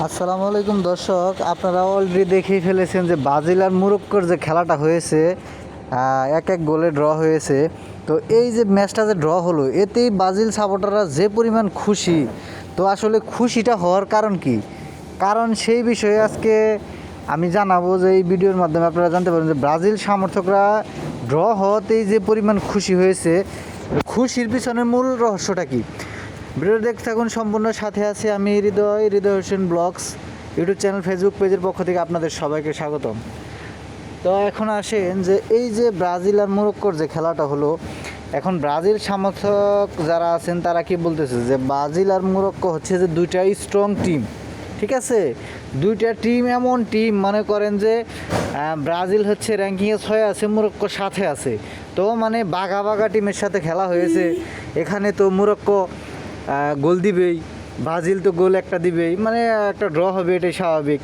আসসালামু আলাইকুম দর্শক, আপনারা অলরেডি দেখেই ফেলেছেন যে ব্রাজিল আর মরক্কোর যে খেলাটা হয়েছে, এক এক গোলে ড্র হয়েছে। তো এই যে ম্যাচটা যে ড্র হলো, এতেই ব্রাজিল সাপোর্টাররা যে পরিমাণ খুশি। তো আসলে খুশিটা হওয়ার কারণ কি, কারণ সেই বিষয়ে আজকে আমি জানাবো যে এই ভিডিওর মাধ্যমে আপনারা জানতে পারেন যে ব্রাজিল সমর্থকরা ড্র হওয়াতেই যে পরিমাণ খুশি হয়েছে, খুশির পিছনের মূল রহস্যটা কী। ভিডিও দেখতে থাকুন সম্পূর্ণ। সাথে আছে আমি Hridoy Hossain blogs YouTube channel, Facebook পেজের পক্ষ থেকে আপনাদের সবাইকে স্বাগতম। তো এখন আসেন যে এই যে ব্রাজিল আর মরক্কোর যে খেলাটা হলো, এখন ব্রাজিল সমর্থক যারা আছেন তারা কি বলতেছে যে ব্রাজিল আর মরক্কো হচ্ছে যে দুইটাই স্ট্রং টিম। ঠিক আছে, দুইটা টিম এমন টিম, মনে করেন যে ব্রাজিল হচ্ছে র্যাঙ্কিংয়ে 6 আছে, মরক্কো 7 আছে। তো মানে বাঘা বাঘা টিমের সাথে খেলা হয়েছে। এখানে তো মরক্কো গোল দিবেই, ব্রাজিল তো গোল একটা দিবেই, মানে একটা ড্র হবে, এটাই স্বাভাবিক।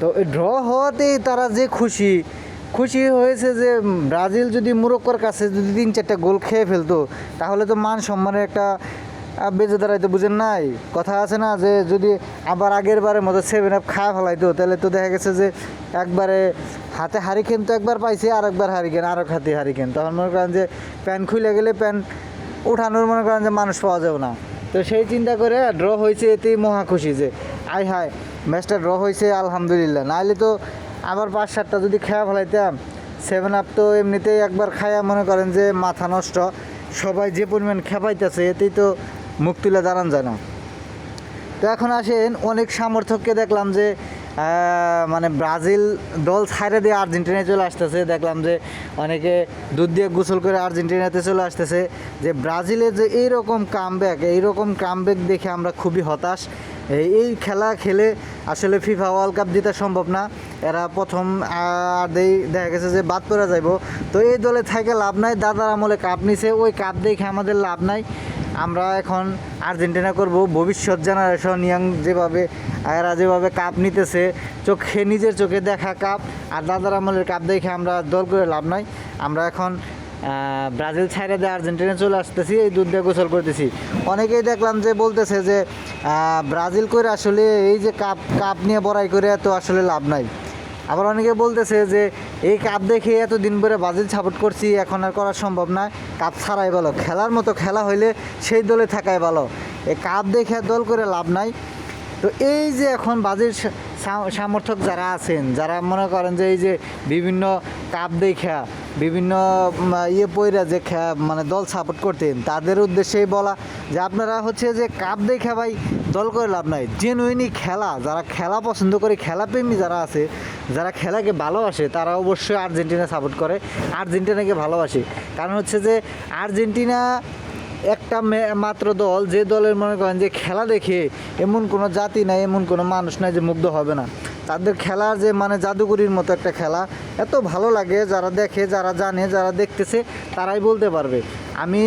তো এই ড্র হওয়াতেই তারা যে খুশি হয়েছে যে ব্রাজিল যদি মরক্কোর কাছে যদি 3-4টা গোল খেয়ে ফেলতো, তাহলে তো মান সম্মানের একটা বেজে দাঁড়াইতে, বুঝেন নাই? কথা আছে না যে যদি আবার আগের বারের মতো 7 আপ খাওয়া ফেলাইতো, তাহলে তো দেখা গেছে যে একবারে হাতে হারিকেন তো একবার পাইছে, আর একবার হারিকেন, আর এক হাতে হারিকেন। তখন মনে করেন যে প্যান্ট খুলে গেলে প্যান্ট উঠানোর মনে করেন যে মানুষ পাওয়া যাবে না। তো সেই চিন্তা করে ড্র হয়েছে, এতেই মহা খুশি যে আয় হায় ম্যাচটা ড্র হয়েছে, আলহামদুলিল্লাহ। নাহলে তো আবার 5-7টা যদি খেয়া ফেলাইতাম, 7 আপ তো এমনিতেই একবার খায়া মনে করেন যে মাথা নষ্ট। সবাই যে পরিমাণ খেপাইতেছে, এতেই তো মুখ তুলে দাঁড়ান যায় না। তো এখন আসেন, অনেক সমর্থককে দেখলাম যে মানে ব্রাজিল দল ছাইড়ে দিয়ে আর্জেন্টিনায় চলে আসতেছে। দেখলাম যে অনেকে দুধ দিয়ে গোসল করে আর্জেন্টিনাতে চলে আসতেছে। যে ব্রাজিলের যে এইরকম কামব্যাক দেখে আমরা খুবই হতাশ। এই খেলা খেলে আসলে ফিফা ওয়ার্ল্ড কাপ জিতা সম্ভব না। এরা প্রথম দেখা গেছে যে বাদ পড়ে যাইব। তো এই দলে থেকে লাভ নাই, দাদার আমলে কাপ নিছে, ওই কাপ দেখে আমাদের লাভ নাই। আমরা এখন আর্জেন্টিনা করব। ভবিষ্যৎ জেনারেশন ইয়াং যেভাবে কাপ নিতেছে, নিজের চোখে দেখা কাপ, আর দাদার আমলের কাপ দেখে আমরা দল করে লাভ নাই। আমরা এখন ব্রাজিল ছাইড়ে দিয়ে আর্জেন্টিনা চলে আসতেছি, এই দুধ দিয়ে গোসল করতেছি। অনেকেই দেখলাম যে বলতেছে যে ব্রাজিল করে আসলে এই যে কাপ নিয়ে বড়াই করে এত আসলে লাভ নাই। আবার অনেকে বলতেছে যে এই কাপ দেখে এতদিন পরে ব্রাজিল সাপোর্ট করছি, এখন আর করা সম্ভব না, কাপ ছাড়াই ভালো। খেলার মতো খেলা হইলে সেই দলে থাকাই ভালো, এই কাপ দেখে দল করে লাভ নাই। তো এই যে এখন ব্রাজিল সমর্থক যারা আছেন, যারা মনে করেন যে এই যে বিভিন্ন কাপ দেখা বিভিন্ন পইরা যে মানে দল সাপোর্ট করতেন, তাদের উদ্দেশ্যেই বলা যে আপনারা হচ্ছে যে কাপ দেখা ভাই দল করে লাভ নাই। জেনুইনি খেলা, যারা খেলা পছন্দ করে, খেলাপ্রেমী যারা আছে, যারা খেলাকে ভালোবাসে, তারা অবশ্যই আর্জেন্টিনা সাপোর্ট করে, আর্জেন্টিনাকে ভালোবাসে। কারণ হচ্ছে যে আর্জেন্টিনা একটা মাত্র দল, যে দলের মনে করেন যে খেলা দেখে এমন কোনো জাতি নাই, এমন কোনো মানুষ নাই যে মুগ্ধ হবে না। তাদের খেলার যে মানে জাদুকরির মতো একটা খেলা, এত ভালো লাগে। যারা দেখে, যারা জানে, যারা দেখতেছে, তারাই বলতে পারবে। আমি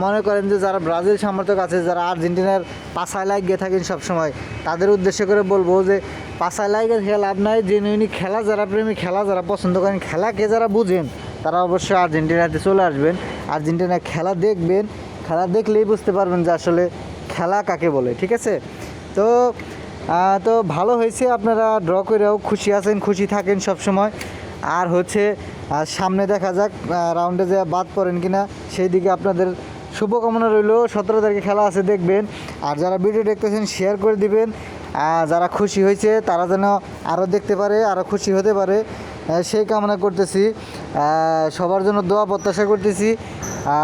মনে করেন যে যারা ব্রাজিল সমর্থক আছে, যারা আর্জেন্টিনার পাছায় লাগিয়ে থাকেন সবসময়, তাদের উদ্দেশ্য করে বলবো যে পাছায় লাগিয়ে থেকে লাভ নাই। জেনুইনি খেলা যারা প্রেমী, খেলা যারা পছন্দ করেন, খেলাকে যারা বুঝেন, তারা অবশ্যই আর্জেন্টিনাতে চলে আসবেন, আর্জেন্টিনার খেলা দেখবেন। খেলা দেখলেই বুঝতে পারবেন যে আসলে খেলা কাকে বলে। ঠিক আছে, তো ভালো হয়েছে, আপনারা ড্র করেও খুশি আছেন, খুশি থাকেন সব সময়। আর হচ্ছে সামনে দেখা যাক রাউন্ডে যে বাদ পড়েন কিনা, সেই দিকে আপনাদের শুভকামনা রইল। 17 তারিখে খেলা আছে, দেখবেন। আর যারা ভিডিও দেখতেছেন শেয়ার করে দিবেন, যারা খুশি হয়েছে তারা যেন আরও দেখতে পারে, আরও খুশি হতে পারে, সেই কামনা করতেছি। সবার জন্য দোয়া প্রত্যাশা করতেছি।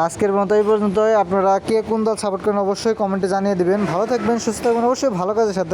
আজকের মতো এই পর্যন্তই। আপনারা কে কোন দল সাপোর্ট করেন অবশ্যই কমেন্টে জানিয়ে দেবেন। ভালো থাকবেন, সুস্থ থাকবেন, অবশ্যই ভালো কাজের সাথে।